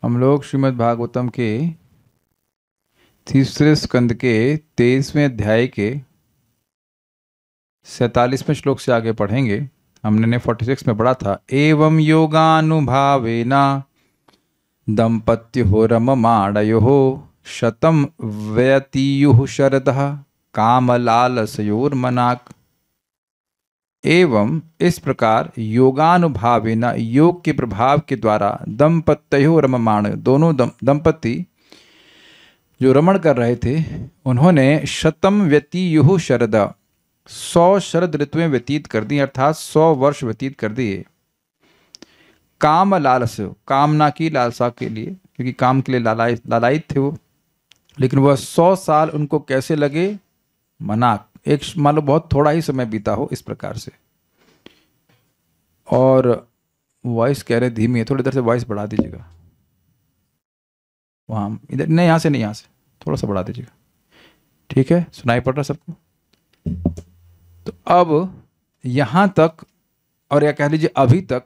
हम लोग श्रीमद् भागवतम के तीसरे स्कंद के 23वें अध्याय के 47वें श्लोक से आगे पढ़ेंगे। हमने ने 46 में पढ़ा था, एवं योगानुभावेना दंपत्योरममाणयोः शतं व्यतीयुः शरदः कामलालसयोर्मनाक्। एवं इस प्रकार योगानुभावेना, योग के प्रभाव के द्वारा, दंपत्योः रममाण, दोनों दंपति जो रमण कर रहे थे उन्होंने शतम व्यतीयुः शरद, 100 शरद ऋतुएं व्यतीत कर दी, अर्थात 100 वर्ष व्यतीत कर दिए। काम लालस, कामना की लालसा के लिए, क्योंकि काम के लिए लालायित थे वो। लेकिन वह 100 साल उनको कैसे लगे? मनाक, एक मान लो बहुत थोड़ा ही समय बीता हो इस प्रकार से। और वॉइस कह रहे धीमी है, थोड़ी देर से वॉइस बढ़ा दीजिएगा। वहाँ इधर नहीं, यहाँ से नहीं, यहाँ से थोड़ा सा बढ़ा दीजिएगा। ठीक है, सुनाई पड़ रहा सबको? तो अब यहाँ तक, और या कह लीजिए अभी तक,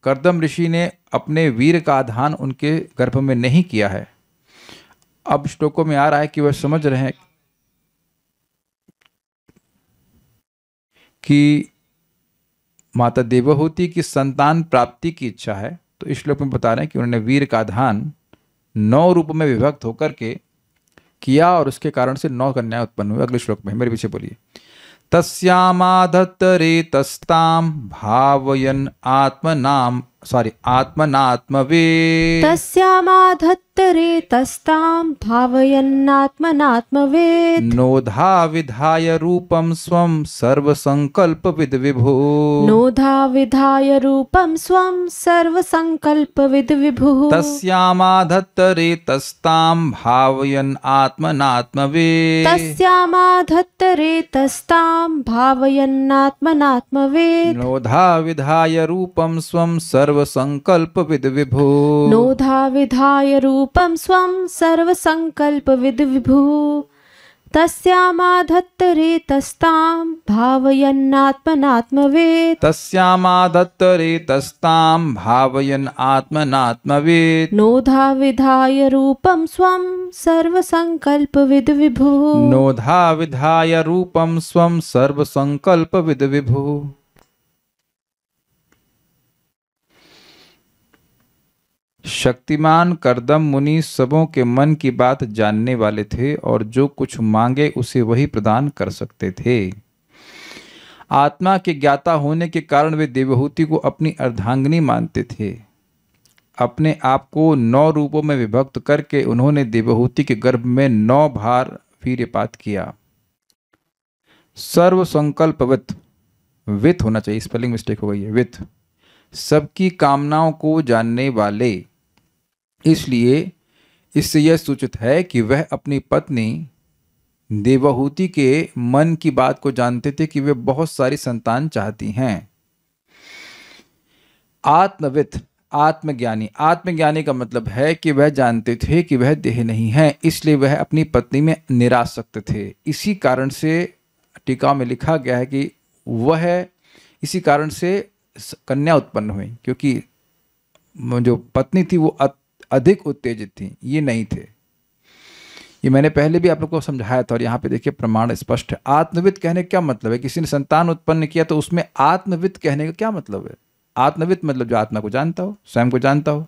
कर्दम ऋषि ने अपने वीर का आधान उनके गर्भ में नहीं किया है। अब श्लोकों में आ रहा है कि वह समझ रहे हैं कि माता देवहूति की संतान प्राप्ति की इच्छा है। तो इस श्लोक में बता रहे हैं कि उन्होंने वीर का आधान 9 रूप में विभक्त होकर के किया और उसके कारण से 9 कन्याएं उत्पन्न हुई। अगले श्लोक में मेरे पीछे बोलिए, तस्यामाधत्तरेतस्तां भावयन् आत्मनात्मवेत्। तस्यामाधत्तरेतस्तां भावयन्नात्मनात्मवेत्। नोधा विधाय रूपं स्वं सर्वसंकल्पविद् विभुः। नोधा विधाय रूपं स्वं सर्वसंकल्पविद् विभुः। तस्यामाधत्तरेतस्तां भावयन् आत्मनात्मवेत्। तस्यामाधत्तरेतस्तां भावयन्नात्मनात्मवेत्। नोधा विधाय रूपं स्वं सर्वसंकल्पविद् विभुः। नोधा विधाय रूपं स्वं सर्वसंकल्पविद् विभुः। तस्यामाधत्तरेतस्तां भावयन्नात्मनात्मवेत्। तस्यामाधत्तरेतस्तां भावयन् आत्मनात्मवेत्। नोधा विधाय रूपं स्वं सर्वसंकल्पविद् विभुः। नोधा विधाय रूपं स्वं सर्वसंकल्पविद् विभुः। शक्तिमान कर्दम मुनि सबों के मन की बात जानने वाले थे और जो कुछ मांगे उसे वही प्रदान कर सकते थे। आत्मा के ज्ञाता होने के कारण वे देवहूति को अपनी अर्धांगिनी मानते थे। अपने आप को 9 रूपों में विभक्त करके उन्होंने देवहूति के गर्भ में 9 बार वीर्यपात किया। सर्व संकल्पवित, वित होना चाहिए, स्पेलिंग मिस्टेक हो गई है, वित, सबकी कामनाओं को जानने वाले। इसलिए इससे यह सूचित है कि वह अपनी पत्नी देवहूति के मन की बात को जानते थे कि वे बहुत सारी संतान चाहती हैं। आत्मवित, आत्मज्ञानी, आत्मज्ञानी का मतलब है कि वह जानते थे कि वह देह नहीं है, इसलिए वह अपनी पत्नी में निरासक्त थे। इसी कारण से टीका में लिखा गया है कि वह इसी कारण से कन्या उत्पन्न हुई, क्योंकि जो पत्नी थी वो अधिक उत्तेजित थी, ये नहीं थे। ये मैंने पहले भी आप लोगों को समझाया था और यहाँ पे देखिए प्रमाण स्पष्ट है। आत्मविद कहने का क्या मतलब है? किसी ने संतान उत्पन्न किया तो उसमें आत्मविद कहने का क्या मतलब है? आत्मविद मतलब जो आत्मा को जानता हो, स्वयं को जानता हो।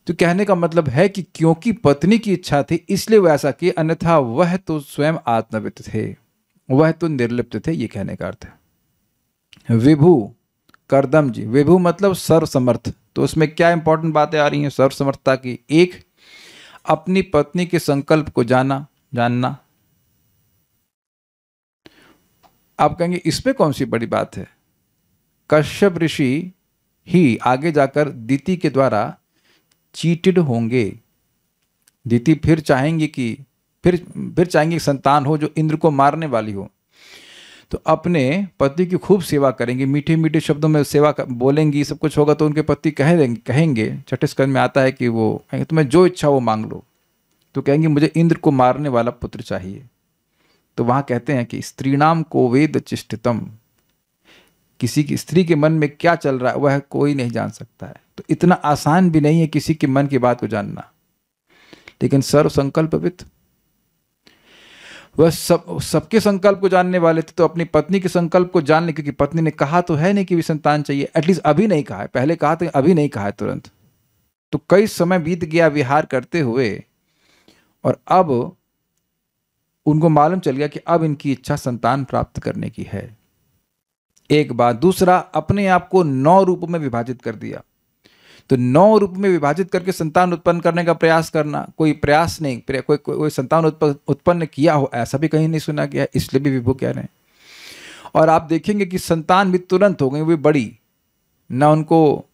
तो कहने का मतलब है कि क्योंकि पत्नी की इच्छा थी इसलिए वह ऐसा किए, अन्यथा वह तो स्वयं आत्मविद थे, वह तो निर्लिप्त थे, ये कहने का अर्थ है। विभु, कर्दम जी, विभु मतलब सर्वसमर्थ। तो उसमें क्या इंपॉर्टेंट बातें आ रही हैं सर्वसमर्थता की? एक, अपनी पत्नी के संकल्प को जानना। आप कहेंगे इसमें कौन सी बड़ी बात है? कश्यप ऋषि ही आगे जाकर दिति के द्वारा चीटेड होंगे। दिति फिर चाहेंगे कि संतान हो जो इंद्र को मारने वाली हो, तो अपने पति की खूब सेवा करेंगे, मीठे मीठे शब्दों में सेवा बोलेंगी, सब कुछ होगा। तो उनके पति कहेंगे, छठे स्कंद में आता है कि वो कहेंगे तुम्हें जो इच्छा वो मांग लो। तो कहेंगे मुझे इंद्र को मारने वाला पुत्र चाहिए। तो वहाँ कहते हैं कि स्त्रीणाम को वेद चिष्टितम, किसी की स्त्री के मन में क्या चल रहा है वह कोई नहीं जान सकता है। तो इतना आसान भी नहीं है किसी के मन की बात को जानना। लेकिन सर्व संकल्पविद, वह सबके संकल्प को जानने वाले थे, तो अपनी पत्नी के संकल्प को जान ले, क्योंकि पत्नी ने कहा तो है नहीं कि भी संतान चाहिए, एटलीस्ट अभी नहीं कहा है, पहले कहा था अभी नहीं कहा है तुरंत। तो कई समय बीत गया विहार करते हुए, और अब उनको मालूम चल गया कि अब इनकी इच्छा संतान प्राप्त करने की है। एक बात। दूसरा, अपने आप को 9 रूपों में विभाजित कर दिया। तो 9 रूप में विभाजित करके संतान उत्पन्न करने का प्रयास करना, कोई प्रयास नहीं, कोई संतान उत्पन्न किया हो ऐसा भी कहीं नहीं सुना गया, इसलिए भी विभु कह रहे हैं। और आप देखेंगे कि संतान भी तुरंत हो गई, वो बड़ी, ना उनको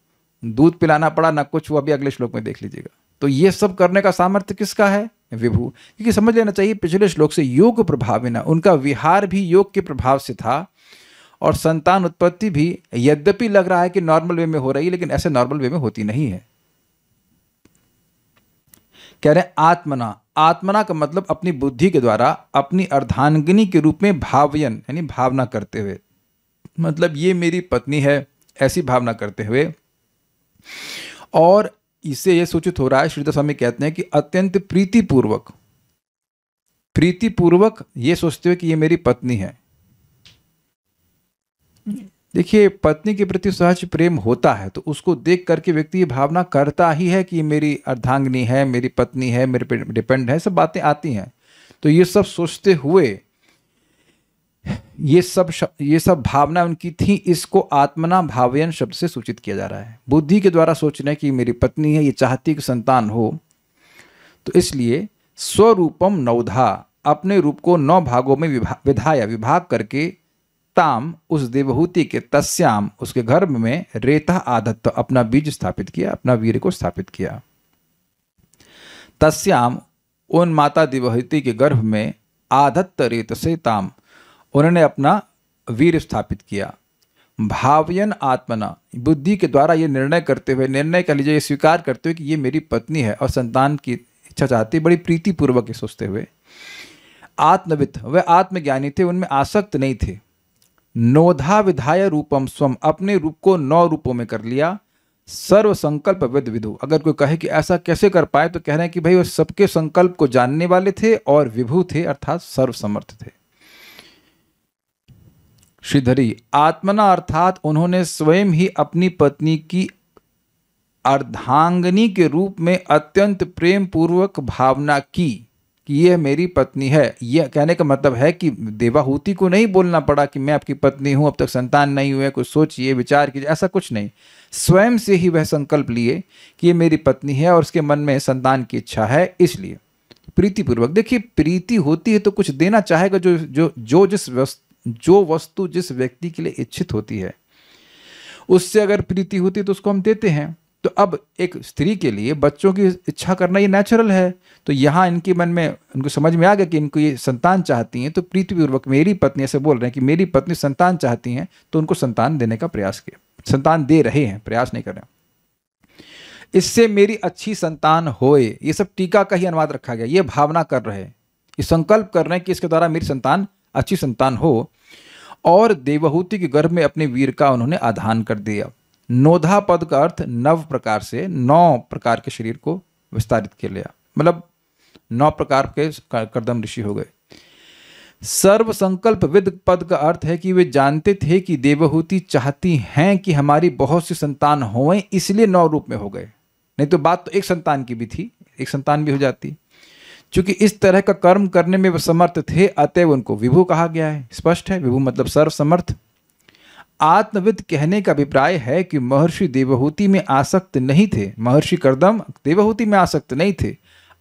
दूध पिलाना पड़ा ना कुछ, वो अभी अगले श्लोक में देख लीजिएगा। तो ये सब करने का सामर्थ्य किसका है? विभु। क्योंकि समझ लेना चाहिए पिछले श्लोक से योग प्रभाविना, उनका विहार भी योग के प्रभाव से था, और संतान उत्पत्ति भी यद्यपि लग रहा है कि नॉर्मल वे में हो रही है, लेकिन ऐसे नॉर्मल वे में होती नहीं है। कह रहे हैं आत्मना। आत्मना का मतलब अपनी बुद्धि के द्वारा अपनी अर्धांगिनी के रूप में भावयन, यानी भावना करते हुए, मतलब ये मेरी पत्नी है ऐसी भावना करते हुए। और इससे यह सूचित हो रहा है, श्रीधर स्वामी कहते हैं कि अत्यंत प्रीतिपूर्वक ये सोचते हुए कि ये मेरी पत्नी है। देखिए, पत्नी के प्रति सहज प्रेम होता है तो उसको देख करके व्यक्ति ये भावना करता ही है कि ये मेरी अर्धांगिनी है, मेरी पत्नी है, मेरे पे डिपेंड है, सब बातें आती हैं। तो ये सब सोचते हुए ये सब भावना उनकी थी, इसको आत्मना भावयन शब्द से सूचित किया जा रहा है। बुद्धि के द्वारा सोचना है कि मेरी पत्नी है, ये चाहती कि संतान हो, तो इसलिए स्वरूपम नवधा, अपने रूप को 9 भागों में विभाग करके, ताम, उस देवहूति के, तस्याम, उसके गर्भ में, रेता आदत्त, अपना बीज स्थापित किया, अपना वीर को स्थापित किया। तस्याम, उन माता देवहूति के गर्भ में, आदत्त रेत से ताम, उन्होंने अपना वीर स्थापित किया। भावयन आत्मना, बुद्धि के द्वारा ये निर्णय करते हुए, निर्णय कह लीजिए, ये स्वीकार करते हुए कि ये मेरी पत्नी है और संतान की इच्छा चाहती, बड़ी प्रीतिपूर्वक सोचते हुए। आत्मविद, वह आत्मज्ञानी थे, उनमें आसक्त नहीं थे। नोधा विधाय रूपम स्वम, अपने रूप को 9 रूपों में कर लिया। सर्व संकल्प विद विधु, अगर कोई कहे कि ऐसा कैसे कर पाए, तो कह रहे हैं कि भाई वो सबके संकल्प को जानने वाले थे और विभु थे, अर्थात सर्व समर्थ थे। श्रीधरी, आत्मना अर्थात उन्होंने स्वयं ही अपनी पत्नी की अर्धांगिनी के रूप में अत्यंत प्रेम पूर्वक भावना की कि यह मेरी पत्नी है। यह कहने का मतलब है कि देवाहूति को नहीं बोलना पड़ा कि मैं आपकी पत्नी हूं, अब तक संतान नहीं हुए, कुछ सोचिए, विचार कीजिए, ऐसा कुछ नहीं। स्वयं से ही वह संकल्प लिए कि ये मेरी पत्नी है और उसके मन में संतान की इच्छा है, इसलिए प्रीतिपूर्वक। देखिए, प्रीति होती है तो कुछ देना चाहेगा, जो वस्तु जिस व्यक्ति के लिए इच्छित होती है, उससे अगर प्रीति होती है तो उसको हम देते हैं। तो अब एक स्त्री के लिए बच्चों की इच्छा करना ये नेचुरल है। तो यहाँ इनके मन में, उनको समझ में आ गया कि इनको ये संतान चाहती हैं, तो प्रीतिपूर्वक मेरी पत्नी, ऐसे बोल रहे हैं कि मेरी पत्नी संतान चाहती हैं, तो उनको संतान देने का प्रयास किया। संतान दे रहे हैं, प्रयास नहीं कर रहे हैं। इससे मेरी अच्छी संतान होए, ये सब टीका का ही अनुवाद रखा गया। ये भावना कर रहे हैं, ये संकल्प कर रहे हैं कि इसके द्वारा मेरी संतान, अच्छी संतान हो। और देवहूति के गर्भ में अपने वीर का उन्होंने आधान कर दिया। नोधा पद का अर्थ 9 प्रकार से 9 प्रकार के शरीर को विस्तारित कर लिया, मतलब 9 प्रकार के कर्दम ऋषि हो गए। सर्व संकल्प विद पद का अर्थ है कि वे जानते थे कि देवहूति चाहती हैं कि हमारी बहुत सी संतान हों, इसलिए 9 रूप में हो गए। नहीं तो बात तो एक संतान की भी थी, एक संतान भी हो जाती। चूंकि इस तरह का कर्म करने में वे समर्थ थे, अतएव उनको विभु कहा गया है। स्पष्ट है, विभु मतलब सर्व समर्थ। आत्मविद कहने का अभिप्राय है कि महर्षि देवहूति में आसक्त नहीं थे, महर्षि कर्दम देवहूति में आसक्त नहीं थे,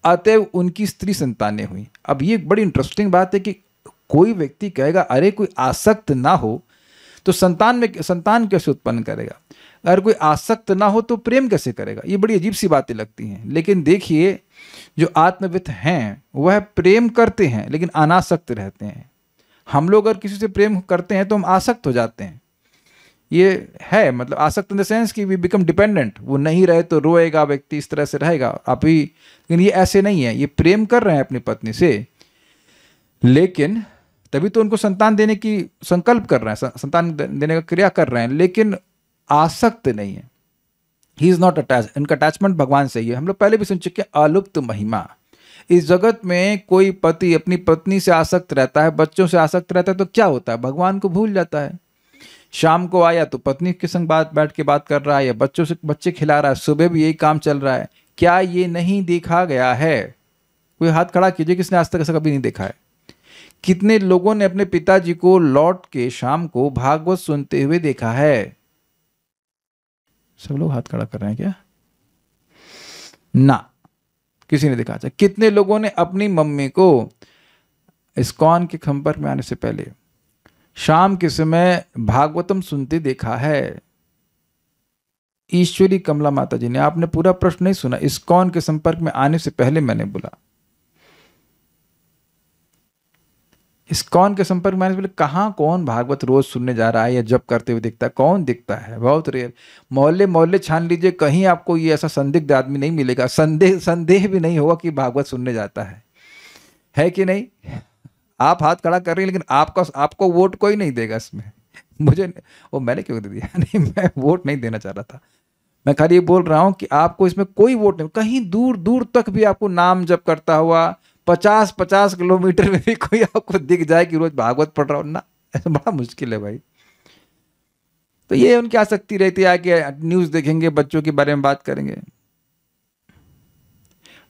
अतएव उनकी स्त्री संतानें हुई। अब ये बड़ी इंटरेस्टिंग बात है कि कोई व्यक्ति कहेगा अरे कोई आसक्त ना हो तो संतान कैसे उत्पन्न करेगा, अगर कोई आसक्त ना हो तो प्रेम कैसे करेगा। ये बड़ी अजीब सी बातें लगती हैं। लेकिन देखिए, जो आत्मविद हैं वह प्रेम करते हैं लेकिन अनासक्त रहते हैं। हम लोग अगर किसी से प्रेम करते हैं तो हम आसक्त हो जाते हैं, ये है, मतलब आसक्त इन द सेंस कि वी बिकम डिपेंडेंट। वो नहीं रहे तो रोएगा व्यक्ति, इस तरह से रहेगा आप ही। लेकिन ये ऐसे नहीं है, ये प्रेम कर रहे हैं अपनी पत्नी से, लेकिन तभी तो उनको संतान देने की संकल्प कर रहे हैं, संतान देने का क्रिया कर रहे हैं, लेकिन आसक्त नहीं है। ही इज नॉट अटैच, इनका अटैचमेंट भगवान से ही है। हम लोग पहले भी सुन चुके हैं अलुप्त महिमा। इस जगत में कोई पति अपनी पत्नी से आसक्त रहता है, बच्चों से आसक्त रहता है, तो क्या होता है, भगवान को भूल जाता है। शाम को आया तो पत्नी के संग बैठ के बात कर रहा है, या बच्चों से बच्चे खिला रहा है, सुबह भी यही काम चल रहा है। क्या ये नहीं देखा गया है? कोई हाथ खड़ा कीजिए किसने आज तक ऐसा कभी नहीं देखा है। कितने लोगों ने अपने पिताजी को लौट के शाम को भागवत सुनते हुए देखा है? सब लोग हाथ खड़ा कर रहे हैं क्या? ना, किसी ने देखा। अच्छा, कितने लोगों ने अपनी मम्मी को इस्कॉन के संपर्क में आने से पहले शाम के समय भागवतम सुनते देखा है? ईश्वरी कमला माता जी ने, आपने पूरा प्रश्न नहीं सुना। इस्कॉन के संपर्क में आने से पहले मैंने बोला, इस्कॉन के संपर्क में आने से पहले कहाँ कौन भागवत रोज सुनने जा रहा है या जप करते हुए दिखता है? कौन दिखता है? बहुत रेयर। मोहल्ले मोहल्ले छान लीजिए, कहीं आपको ये ऐसा संदिग्ध आदमी नहीं मिलेगा, संदेह भी नहीं होगा कि भागवत सुनने जाता है कि नहीं? आप हाथ खड़ा कर रही हैं, लेकिन आपको वोट कोई नहीं देगा इसमें। मुझे वो मैंने क्यों दे दिया? नहीं, मैं वोट नहीं देना चाह रहा था। मैं खाली ये बोल रहा हूं कि आपको इसमें कोई वोट नहीं। कहीं दूर दूर तक भी आपको नाम जप करता हुआ 50-50 किलोमीटर में भी कोई आपको दिख जाए कि रोज भागवत पढ़ रहा हो ना, ऐसा बड़ा मुश्किल है भाई। तो ये उनकी आसक्ति रहती है कि न्यूज देखेंगे, बच्चों के बारे में बात करेंगे।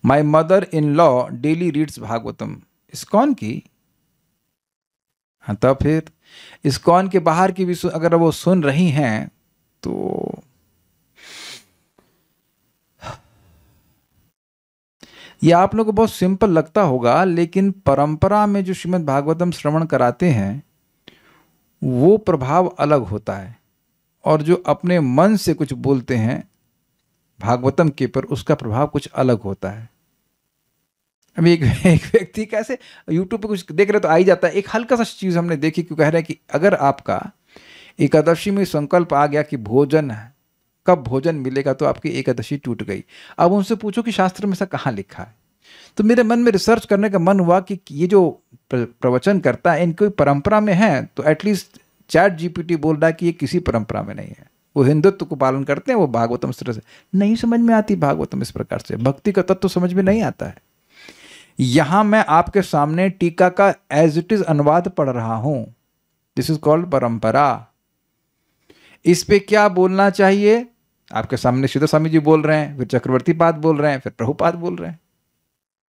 My mother in law daily reads Bhagavatam. ISKCON की, हाँ, तब फिर इस्कॉन के बाहर की भी अगर वो सुन रही हैं तो ये आप लोगों को बहुत सिंपल लगता होगा, लेकिन परंपरा में जो श्रीमद् भागवतम श्रवण कराते हैं वो प्रभाव अलग होता है, और जो अपने मन से कुछ बोलते हैं भागवतम के पर, उसका प्रभाव कुछ अलग होता है। अभी एक व्यक्ति कैसे यूट्यूब पे कुछ देख रहे तो आ ही जाता है। एक हल्का सा चीज़ हमने देखी, क्यों कह रहे हैं कि अगर आपका एकादशी में संकल्प आ गया कि भोजन है, कब भोजन मिलेगा, तो आपकी एकादशी टूट गई। अब उनसे पूछो कि शास्त्र में ऐसा कहाँ लिखा है। तो मेरे मन में रिसर्च करने का मन हुआ कि ये जो प्रवचन करता है इनकी परंपरा में है, तो एटलीस्ट ChatGPT बोल रहा है कि ये किसी परंपरा में नहीं है, वो हिंदुत्व को पालन करते हैं, वो भागवतम इस तरह से नहीं समझ में आती। भागवतम इस प्रकार से भक्ति का तत्व समझ में नहीं आता है। यहां मैं आपके सामने टीका का एज इट इज अनुवाद पढ़ रहा हूं। दिस इज कॉल्ड परंपरा। इस पे क्या बोलना चाहिए? आपके सामने श्रीधर स्वामी जी बोल रहे हैं, फिर चक्रवर्ती पाद बोल रहे हैं, फिर प्रभुपाद बोल रहे हैं,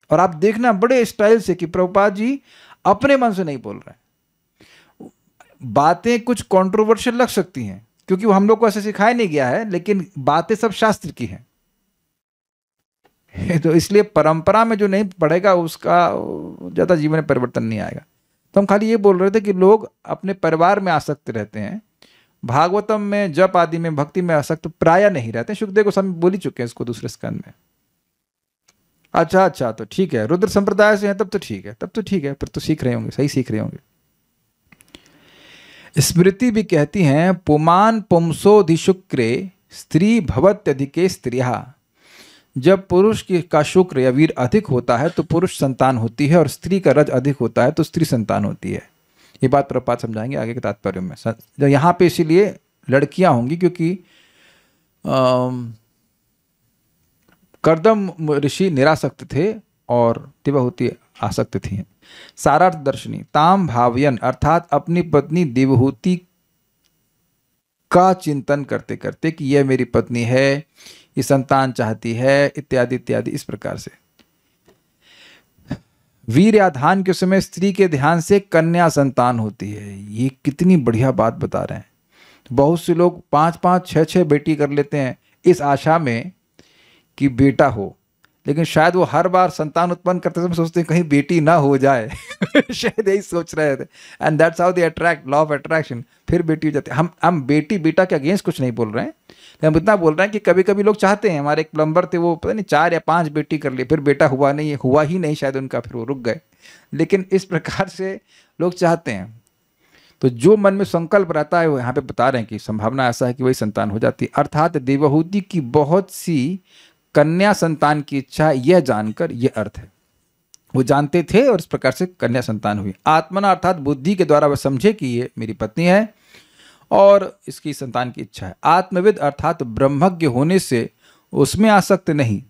और आप देखना बड़े स्टाइल से कि प्रभुपाद जी अपने मन से नहीं बोल रहे हैं। बातें कुछ कंट्रोवर्शियल लग सकती हैं क्योंकि वो हम लोग को ऐसे सिखाया नहीं गया है, लेकिन बातें सब शास्त्र की हैं। तो इसलिए परंपरा में जो नहीं पढ़ेगा उसका ज्यादा जीवन में परिवर्तन नहीं आएगा। तो हम खाली ये बोल रहे थे कि लोग अपने परिवार में आसक्त रहते हैं, भागवतम में, जप आदि में, भक्ति में आसक्त प्राय नहीं रहते। सुखदेव गोस्वामी बोल ही चुके हैं इसको दूसरे स्कंद में। अच्छा, तो ठीक है, रुद्र संप्रदाय से हैं तब तो ठीक है, फिर तो सीख रहे होंगे, सही सीख रहे होंगे। स्मृति भी कहती हैं, पुमान पुंसोधिशुक्रे स्त्री भवत्यधिके स्त्रिया। जब पुरुष का शुक्र या वीर अधिक होता है तो पुरुष संतान होती है, और स्त्री का रज अधिक होता है तो स्त्री संतान होती है। ये बात प्रभुपाद समझाएंगे आगे के तात्पर्य में। जो यहाँ पे इसीलिए लड़कियां होंगी क्योंकि कर्दम ऋषि निरासक्त थे और देवहूति आसक्त थी। सारार्थ दर्शनी ताम भावयन, अर्थात अपनी पत्नी देवहूति का चिंतन करते करते कि यह मेरी पत्नी है, ये संतान चाहती है, इत्यादि इत्यादि, इस प्रकार से। वीर या धान के समय स्त्री के ध्यान से कन्या संतान होती है। ये कितनी बढ़िया बात बता रहे हैं। बहुत से लोग 5-5, 6-6 बेटी कर लेते हैं इस आशा में कि बेटा हो, लेकिन शायद वो हर बार संतान उत्पन्न करते समय सोचते हैं कहीं बेटी ना हो जाए। शायद यही सोच रहे थे, and that's how they attract, law of attraction. फिर बेटी हो जाती है। हम बेटी बेटा के अगेंस्ट कुछ नहीं बोल रहे हैं, हम इतना बोल रहे हैं कि कभी कभी लोग चाहते हैं। हमारे एक प्लम्बर थे, वो पता नहीं 4 या 5 बेटी कर लिए, फिर बेटा हुआ ही नहीं शायद उनका, फिर वो रुक गए। लेकिन इस प्रकार से लोग चाहते हैं। तो जो मन में संकल्प रहता है वो यहाँ पे बता रहे हैं कि संभावना ऐसा है कि वही संतान हो जाती है। अर्थात देवहूति की बहुत सी कन्या संतान की इच्छा, यह जानकर, यह अर्थ है वो जानते थे और इस प्रकार से कन्या संतान हुई। आत्मना अर्थात बुद्धि के द्वारा वह समझे कि ये मेरी पत्नी है और इसकी संतान की इच्छा है। आत्मविद अर्थात ब्रह्मज्ञ होने से उसमें आसक्त नहीं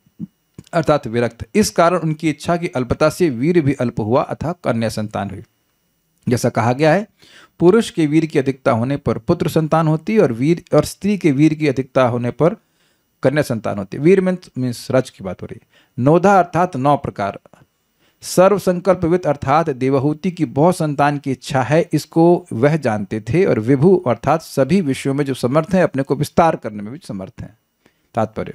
अर्थात विरक्त, इस कारण उनकी इच्छा की अल्पता से वीर भी अल्प हुआ अथवा कन्या संतान हुई। जैसा कहा गया है, पुरुष के वीर की अधिकता होने पर पुत्र संतान होती है और स्त्री के वीर की अधिकता होने पर कन्या संतान होती है। वीर मीन्स रज की बात हो रही है। नोधा अर्थात 9 प्रकार। सर्व संकल्पविद अर्थात देवहूति की बहुत संतान की इच्छा है, इसको वह जानते थे। और विभु अर्थात सभी विषयों में जो समर्थ है, अपने को विस्तार करने में भी समर्थ है। तात्पर्य,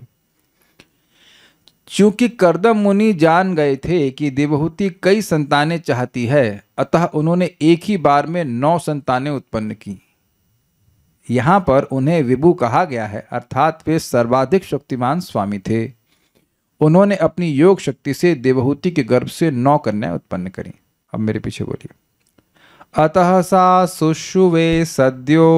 चूंकि कर्दम मुनि जान गए थे कि देवहूति कई संतानें चाहती है, अतः उन्होंने एक ही बार में 9 संतानें उत्पन्न की। यहां पर उन्हें विभु कहा गया है, अर्थात वे सर्वाधिक शक्तिमान स्वामी थे। उन्होंने अपनी योग शक्ति से देवहूति के गर्भ से 9 कन्याएं उत्पन्न करी। अब मेरे पीछे बोलिए। अतः सा सुषुवे सद्यो,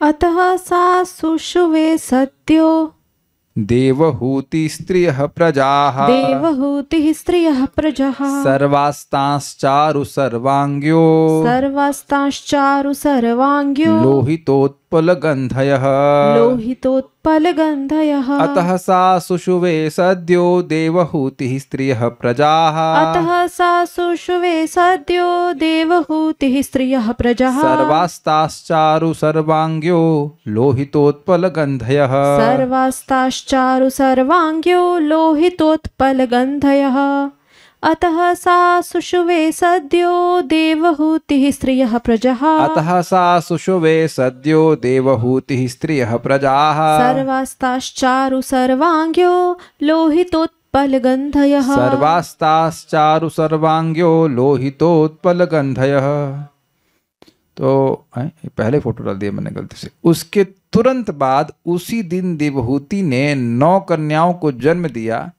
अतः सा सुषुवे सद्यो देवहूति स्त्रियः प्रजाः, देवहूतिः स्त्रियः प्रजाः, सर्वास्तांश्चारु सर्वांग्यो, सर्वास्तांश्चारु सर्वांग्यो, लोहितोत्पलगन्धयः, लोहितोत्पलगन्धयः। अतः सा सुषुवे सद्यो देवहूतिः स्त्रियः प्रजाः, अतः सा सुषुवे सद्यो देवहूतिः स्त्रियः प्रजाः, सर्वास्ताश्चारु सर्वांग्यो लोहितोत्पलगन्धयः, सर्वास्ताश्चारु सर्वांग्यो लोहितोत्पलगन्धयः। अतः सा सुषुवे सद्यो देवहूतिः स्त्रियः प्रजाः, अतः सा सुषुवे सद्यो देवहूतिः स्त्रियः प्रजाः, सर्वास्ताश्चारु सर्वांग्यो लोहितोत्पलगन्धयः, सर्वास्ताश्चारु सर्वांग्यो लोहितोत्पलगन्धयः। तो पहले फोटो डाल दिया मैंने गलती से। उसके तुरंत बाद उसी दिन देवहूति ने 9 कन्याओं को जन्म दिया,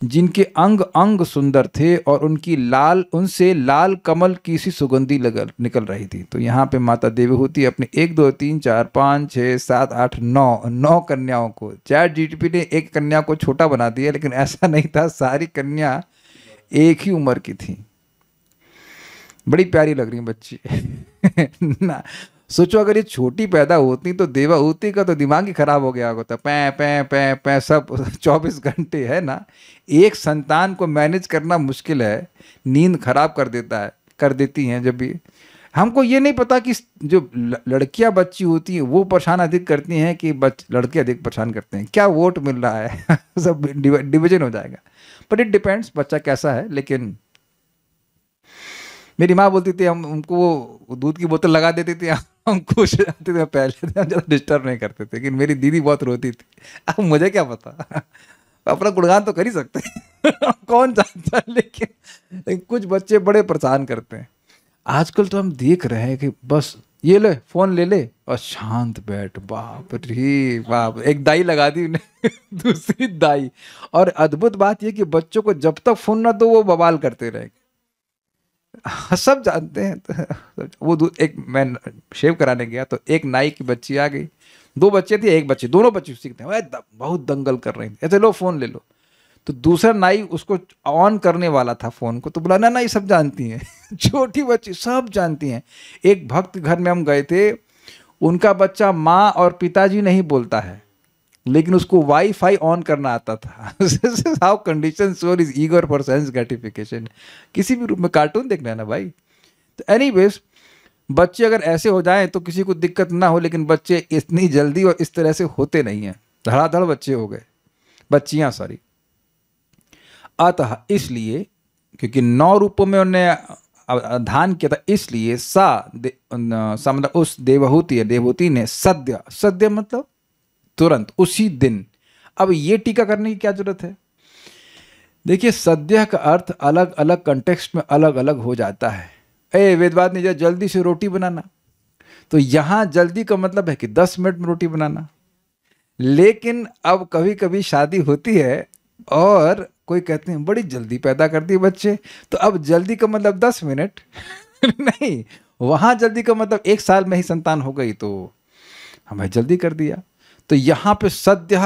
जिनके अंग अंग सुंदर थे और उनसे लाल कमल की सी सुगंधी निकल रही थी। तो यहाँ पे माता देवहूति अपने 1 2 3 4 5 6 7 8 9 कन्याओं को, चैट जीटीपी ने एक कन्या को छोटा बना दिया, लेकिन ऐसा नहीं था, सारी कन्या एक ही उम्र की थी। बड़ी प्यारी लग रही बच्ची ना। सोचो अगर ये छोटी पैदा होती तो देवहूति का तो दिमाग ही खराब हो गया होता। पै पै पै पै सब 24 घंटे है ना। एक संतान को मैनेज करना मुश्किल है, नींद खराब कर देती हैं। जब भी हमको ये नहीं पता कि जो लड़कियां बच्ची होती हैं वो परेशान अधिक करती हैं कि लड़के अधिक परेशान करते हैं, क्या वोट मिल रहा है सब डिवीजन हो जाएगा। बट इट डिपेंड्स बच्चा कैसा है। लेकिन मेरी माँ बोलती थी हम उनको वो दूध की बोतल लगा देती थी, हम खुश हो जाते थे, पहले हम ज़्यादा डिस्टर्ब नहीं करते थे। लेकिन मेरी दीदी बहुत रोती थी। अब मुझे क्या पता, अपना गुणगान तो कर ही सकते हैं कौन जानता है। लेकिन कुछ बच्चे बड़े परेशान करते हैं। आजकल तो हम देख रहे हैं कि बस ये ले फोन ले ले और शांत बैठ। बाप रे बाप, एक दाई लगा दी दूसरी दाई। और अद्भुत बात ये कि बच्चों को जब तक फोन ना दो वो बवाल करते रहे। सब जानते हैं। वो एक मैं शेव कराने गया तो एक नाई की बच्ची आ गई, 2 बच्चे थे, एक बच्चे, दोनों बच्चे सीखते हैं, बहुत दंगल कर रहे थे। ऐसे लो फोन ले लो। तो दूसरा नाई उसको ऑन करने वाला था फोन को, तो बोला ना ये सब जानती हैं छोटी बच्ची सब जानती हैं। एक भक्त घर में हम गए थे, उनका बच्चा माँ और पिताजी नहीं बोलता है, लेकिन उसको वाईफाई ऑन करना आता था। How condition soul is eager for sense gratification. किसी भी रूप में कार्टून देखना है ना भाई। तो एनीवेज, बच्चे अगर ऐसे हो जाएं तो किसी को दिक्कत ना हो, लेकिन बच्चे इतनी जल्दी और इस तरह से होते नहीं हैं। धड़ाधड़ बच्चे हो गए, बच्चियां सॉरी। अतः इसलिए क्योंकि 9 रूपों में उन्होंने धान किया था, इसलिए सा मतलब उस देवहूति ने सद्य मतलब तुरंत, उसी दिन। अब ये टीका करने की क्या जरूरत है। देखिए, सद्य का अर्थ अलग अलग कंटेक्स्ट में अलग अलग हो जाता है। वेदवाद ने जल्दी से रोटी बनाना, तो यहाँ जल्दी का मतलब है कि 10 मिनट में रोटी बनाना। लेकिन अब कभी कभी शादी होती है और कोई कहते हैं बड़ी जल्दी पैदा करती है बच्चे, तो अब जल्दी का मतलब 10 मिनट नहीं, वहाँ जल्दी का मतलब 1 साल में ही संतान हो गई तो हमें जल्दी कर दिया। तो यहाँ पे सद्य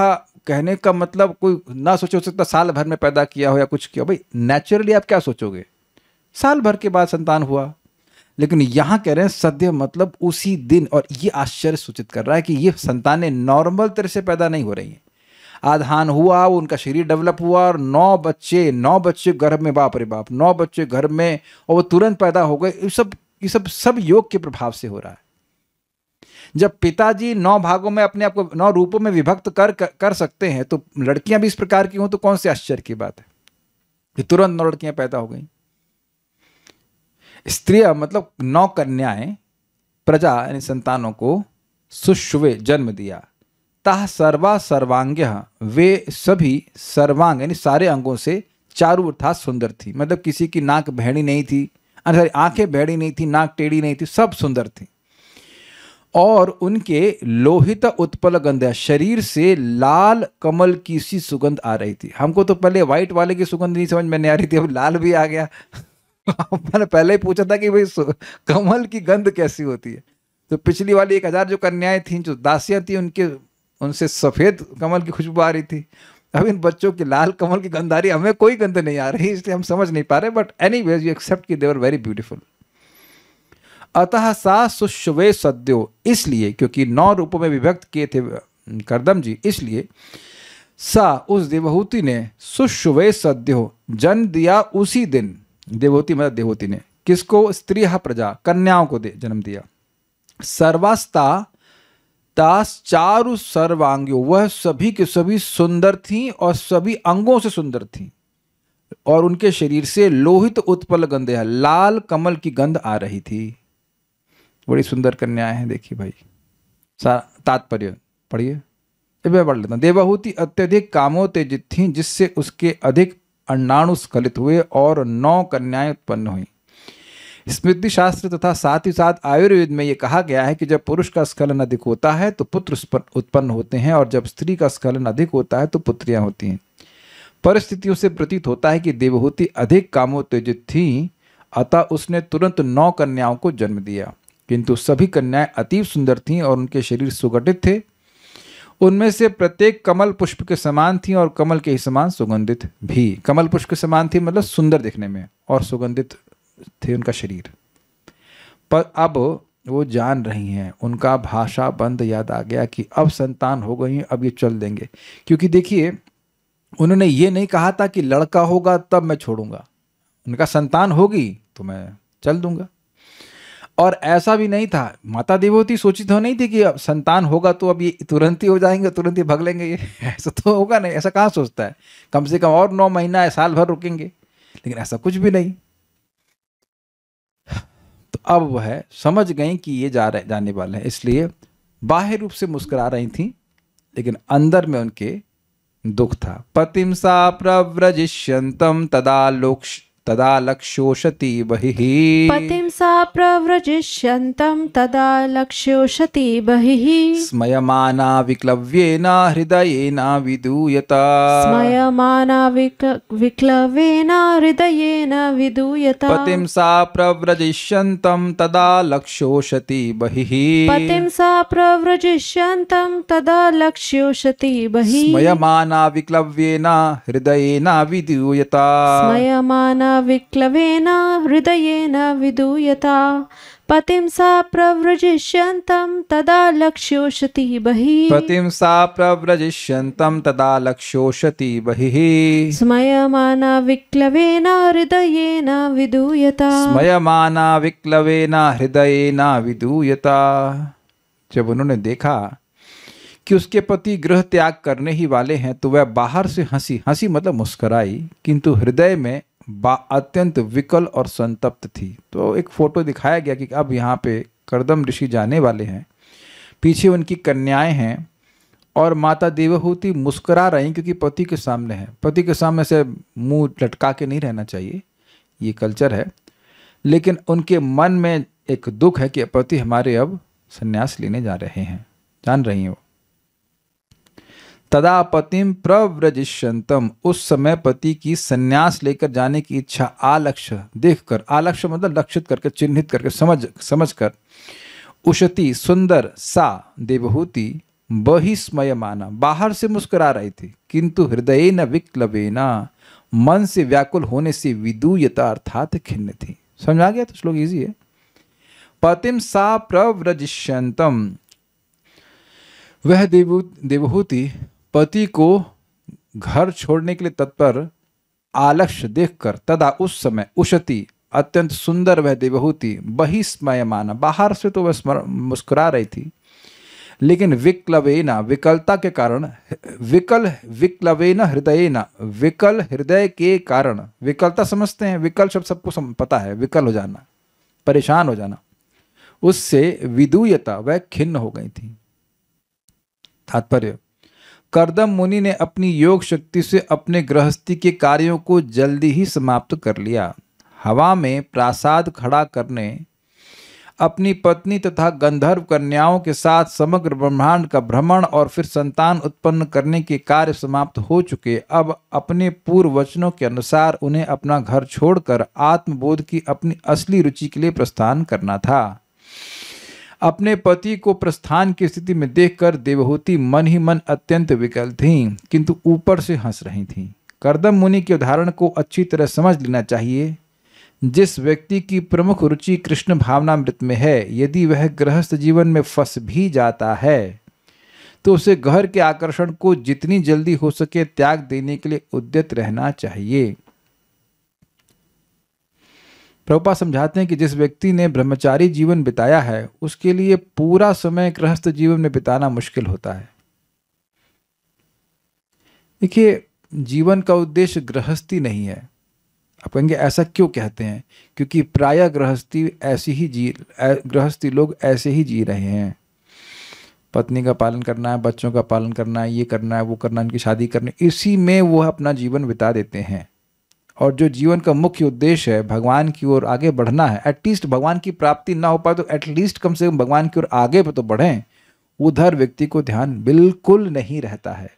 कहने का मतलब कोई ना सोच सकता साल भर में पैदा किया हो या कुछ किया। भाई नेचुरली आप क्या सोचोगे, साल भर के बाद संतान हुआ, लेकिन यहाँ कह रहे हैं सद्य मतलब उसी दिन। और ये आश्चर्य सूचित कर रहा है कि ये संतानें नॉर्मल तरह से पैदा नहीं हो रही हैं। आधान हुआ, उनका शरीर डेवलप हुआ और 9 बच्चे गर्भ में, बाप रे बाप, 9 बच्चे गर्भ में, और वो तुरंत पैदा हो गए। ये सब योग के प्रभाव से हो रहा है। जब पिताजी 9 भागों में अपने आप को 9 रूपों में विभक्त कर सकते हैं, तो लड़कियां भी इस प्रकार की हों तो कौन से आश्चर्य की बात है कि तुरंत 9 लड़कियां पैदा हो गई। स्त्रियां मतलब 9 कन्याएं, प्रजा यानी संतानों को सुश्वे जन्म दिया। ताह सर्वा सर्वांग्य, वे सभी सर्वांग यानी सारे अंगों से चारु अर्थात सुंदर थी। मतलब किसी की नाक भेड़ी नहीं थी, आंखें भेड़ी नहीं थी, नाक टेढ़ी नहीं थी, सब सुंदर थी। और उनके लोहित उत्पल गंध, शरीर से लाल कमल की सी सुगंध आ रही थी। हमको तो पहले व्हाइट वाले की सुगंध नहीं समझ में नहीं आ रही थी, अब लाल भी आ गया। मैंने पहले ही पूछा था कि भाई कमल की गंध कैसी होती है। तो पिछली वाली 1000 जो कन्याएं थीं, जो दासियां थी, उनसे सफेद कमल की खुशबू आ रही थी। अब इन बच्चों की लाल कमल की गंध आ रही, हमें कोई गंध नहीं आ रही, इसलिए हम समझ नहीं पा रहे। बट एनीवेज यू एक्सेप्ट कि दे वर वेरी ब्यूटीफुल। अतः सा सुश्वे सद्यो, इसलिए क्योंकि 9 रूपों में विभक्त किए थे करदम जी, इसलिए सा उस देवहूति ने सुश्वे सद्यो जन्म दिया उसी दिन। देवहूति मतलब देवहूति ने किसको? स्त्री प्रजा, कन्याओं को जन्म दिया। सर्वास्ता तास चारु सर्वांग्यो, वह सभी के सभी सुंदर थीं और सभी अंगों से सुंदर थीं, और उनके शरीर से लोहित उत्पल गंध, लाल कमल की गंध आ रही थी। बड़ी सुंदर कन्याएं हैं, देखिए भाई। तात्पर्य पढ़िए, मैं पढ़ लेता हूं। देवहूति अत्यधिक कामोत्तेजित थीं, जिससे उसके अधिक अंडाणु स्खलित हुए और 9 कन्याएं उत्पन्न हुई। स्मृति शास्त्र तथा साथ ही साथ आयुर्वेद में यह कहा गया है कि जब पुरुष का स्खलन अधिक होता है तो पुत्र उत्पन्न होते हैं, और जब स्त्री का स्खलन अधिक होता है तो पुत्रियां होती हैं। परिस्थितियों से प्रतीत होता है कि देवहूति अधिक कामोत्तेजित थी, अतः उसने तुरंत 9 कन्याओं को जन्म दिया। किंतु सभी कन्याएं अतीव सुंदर थीं और उनके शरीर सुगठित थे। उनमें से प्रत्येक कमल पुष्प के समान थी और कमल के ही समान सुगंधित भी। कमल पुष्प के समान थी मतलब सुंदर दिखने में, और सुगंधित थे उनका शरीर। पर अब वो जान रही हैं, उनका भाषा बंद याद आ गया कि अब संतान हो गई, अब ये चल देंगे। क्योंकि देखिए, उन्होंने ये नहीं कहा था कि लड़का होगा तब मैं छोड़ूंगा, उनका संतान होगी तो मैं चल दूंगा। और ऐसा भी नहीं था, माता देवहूति सोची तो नहीं थी कि अब संतान होगा तो अब ये तुरंत ही हो जाएंगे, तुरंत ही भाग लेंगे, ये ऐसा तो होगा नहीं। ऐसा कहाँ सोचता है, कम से कम और 9 महीना साल भर रुकेंगे, लेकिन ऐसा कुछ भी नहीं। तो अब वह समझ गई कि ये जाने वाले हैं, इसलिए बाह्य रूप से मुस्कुरा रही थी, लेकिन अंदर में उनके दुख था। पतिम सा प्रव्रजिष्यन्तम तदा लक्ष्योषति बहिः, पतिं सा प्रव्रजिष्यन्तं तदा लक्ष्योषति बहिः, स्मयमाना विक्लव्येन हृदयेन विदूयत, स्मयमाना विक्लवेन हृदयेन विदूयत। पतिं सा प्रव्रजिष्यन्तं तदा लक्ष्योषति बहिः, पतिं सा प्रव्रजिष्यन्तं तदा लक्ष्योषति बहिः, स्मयमाना विक्लव्येन हृदयेन विदूयत, स्मयमाना विक्लवेन हृदयेन विदूयता। पतिं सा प्रव्रजिष्यन्तं तदा लक्ष्योषति बहिः, पतिं सा प्रव्रजिष्यन्तं तदा लक्ष्योषति बहिः, स्मयमाना विक्लवेन हृदयेन विदूयता, स्मयमाना विक्लवेन हृदयेन विदूयता। जब उन्होंने देखा कि उसके पति गृह त्याग करने ही वाले हैं, तो वह बाहर से हंसी मतलब मुस्कुराई, किंतु हृदय में अत्यंत विकल और संतप्त थी। तो एक फोटो दिखाया गया कि अब यहाँ पे करदम ऋषि जाने वाले हैं, पीछे उनकी कन्याएं हैं, और माता देवहूति मुस्कुरा रही क्योंकि पति के सामने है। पति के सामने से मुंह लटका के नहीं रहना चाहिए, ये कल्चर है, लेकिन उनके मन में एक दुख है कि पति हमारे अब संन्यास लेने जा रहे हैं, जान रही हो। तदा पतिम प्रव्रजिष्यन्तम, उस समय पति की संन्यास लेकर जाने की इच्छा आलक्ष्य देखकर, आलक्ष्य मतलब लक्षित करके, चिन्हित करके, समझकर, उषति सुंदर, सा देवहूति बहिस्मयमाना बाहर से मुस्कुरा रही थी, किंतु हृदयेन विक्लवेना मन से व्याकुल होने से विदूयता अर्थात खिन्न थी। समझ आ गया? तो श्लोक इजी है। पतिम सा प्रव्रजिष्यन्तम, वह देवहूति पति को घर छोड़ने के लिए तत्पर आलक्ष्य देखकर, तदा उस समय, उशती अत्यंत सुंदर वह देवहूति, बहिस्मयमाना बाहर से तो वह मुस्कुरा रही थी, लेकिन विक्लवेना विकलता के कारण, विक्लवेना हृदयेना विकल हृदय के कारण, विकलता समझते हैं, विकल शब्द सबको पता है, विकल हो जाना, परेशान हो जाना, उससे विदूयता वह खिन्न हो गई थी। तात्पर्य, कर्दम मुनि ने अपनी योग शक्ति से अपने गृहस्थी के कार्यों को जल्दी ही समाप्त कर लिया। हवा में प्रासाद खड़ा करने, अपनी पत्नी तथा गंधर्व कन्याओं के साथ समग्र ब्रह्मांड का भ्रमण और फिर संतान उत्पन्न करने के कार्य समाप्त हो चुके। अब अपने पूर्व वचनों के अनुसार उन्हें अपना घर छोड़कर आत्मबोध की अपनी असली रुचि के लिए प्रस्थान करना था। अपने पति को प्रस्थान की स्थिति में देखकर देवहूति मन ही मन अत्यंत विकल थीं, किंतु ऊपर से हंस रही थीं। कर्दम मुनि के उदाहरण को अच्छी तरह समझ लेना चाहिए। जिस व्यक्ति की प्रमुख रुचि कृष्ण भावनामृत में है, यदि वह गृहस्थ जीवन में फंस भी जाता है तो उसे घर के आकर्षण को जितनी जल्दी हो सके त्याग देने के लिए उद्यत रहना चाहिए। प्रभुपाद समझाते हैं कि जिस व्यक्ति ने ब्रह्मचारी जीवन बिताया है उसके लिए पूरा समय गृहस्थ जीवन में बिताना मुश्किल होता है। देखिए, जीवन का उद्देश्य गृहस्थी नहीं है। आप कहेंगे ऐसा क्यों कहते हैं? क्योंकि प्रायः गृहस्थी लोग ऐसे ही जी रहे हैं। पत्नी का पालन करना है, बच्चों का पालन करना है, ये करना है, वो करना है, उनकी शादी करनी, इसी में वो अपना जीवन बिता देते हैं। और जो जीवन का मुख्य उद्देश्य है, भगवान की ओर आगे बढ़ना है, एटलीस्ट भगवान की प्राप्ति ना हो पाए तो एटलीस्ट कम से कम भगवान की ओर आगे तो बढ़ें, उधर व्यक्ति को ध्यान बिल्कुल नहीं रहता है।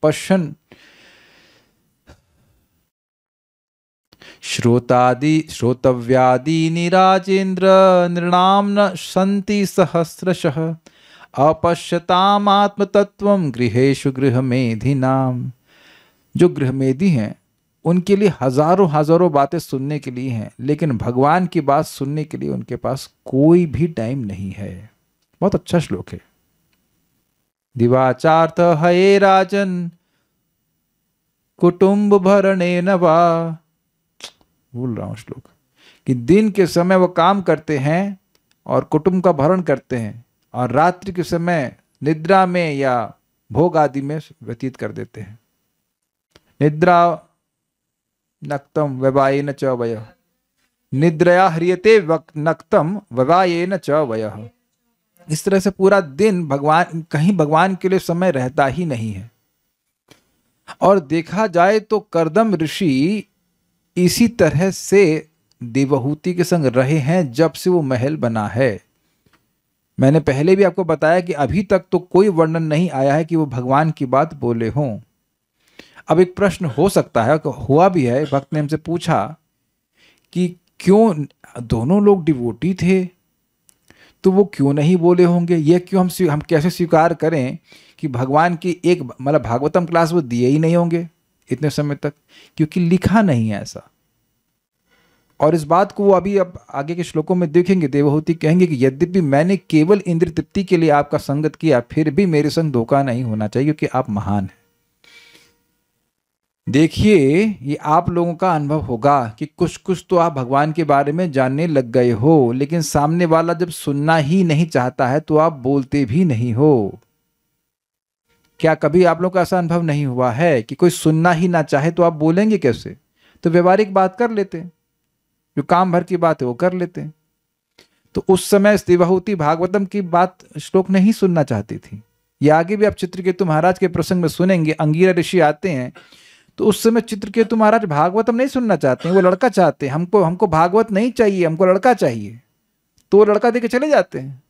पश्चन श्रोतव्यादीनि राजेन्द्र नृणाम न सन्ति सहस्रशः अपश्यताम आत्मतत्वम गृहेषु गृहमेधिनाम। जो गृहमेधी हैं उनके लिए हजारों हजारों बातें सुनने के लिए हैं, लेकिन भगवान की बात सुनने के लिए उनके पास कोई भी टाइम नहीं है। बहुत अच्छा श्लोक है। दिवाचार्थ हये राजन कुटुंब भरणे नवा, भूल रहा हूं श्लोक, कि दिन के समय वो काम करते हैं और कुटुंब का भरण करते हैं, और रात्रि के समय निद्रा में या भोग आदि में व्यतीत कर देते हैं। निद्रा नक्तम वैवायेन च वयः, निद्रया ह्रियते नक्तम वैवायेन च वयः। इस तरह से पूरा दिन कहीं भगवान के लिए समय रहता ही नहीं है। और देखा जाए तो कर्दम ऋषि इसी तरह से देवहूति के संग रहे हैं जब से वो महल बना है। मैंने पहले भी आपको बताया कि अभी तक तो कोई वर्णन नहीं आया है कि वो भगवान की बात बोले हों। अब एक प्रश्न हो सकता है, हुआ भी है, भक्त ने हमसे पूछा कि क्यों दोनों लोग डिवोटी थे तो वो क्यों नहीं बोले होंगे, ये क्यों हम कैसे स्वीकार करें कि भगवान की एक मतलब भागवतम क्लास वो दिए ही नहीं होंगे इतने समय तक, क्योंकि लिखा नहीं है ऐसा। और इस बात को वो अभी अब आगे के श्लोकों में देखेंगे। देवहूति कहेंगे कि यद्यपि मैंने केवल इंद्र तृप्ति के लिए आपका संगत किया, फिर भी मेरे संग धोखा नहीं होना चाहिए, क्योंकि आप महान हैं। देखिए, ये आप लोगों का अनुभव होगा कि कुछ कुछ तो आप भगवान के बारे में जानने लग गए हो, लेकिन सामने वाला जब सुनना ही नहीं चाहता है तो आप बोलते भी नहीं हो। क्या कभी आप लोगों का ऐसा अनुभव नहीं हुआ है कि कोई सुनना ही ना चाहे तो आप बोलेंगे कैसे? तो व्यवहारिक बात कर लेते हैं, जो काम भर की बात है वो कर लेते हैं। तो उस समय देवहूति भागवतम की बात श्लोक नहीं सुनना चाहती थी। ये आगे भी आप चित्रकेतु महाराज के प्रसंग में सुनेंगे। अंगिरा ऋषि आते हैं तो उस समय चित्रकेतु महाराज भागवतम नहीं सुनना चाहते हैं, वो लड़का चाहते हैं। हमको भागवत नहीं चाहिए, हमको लड़का चाहिए। तो वो लड़का देके चले जाते हैं।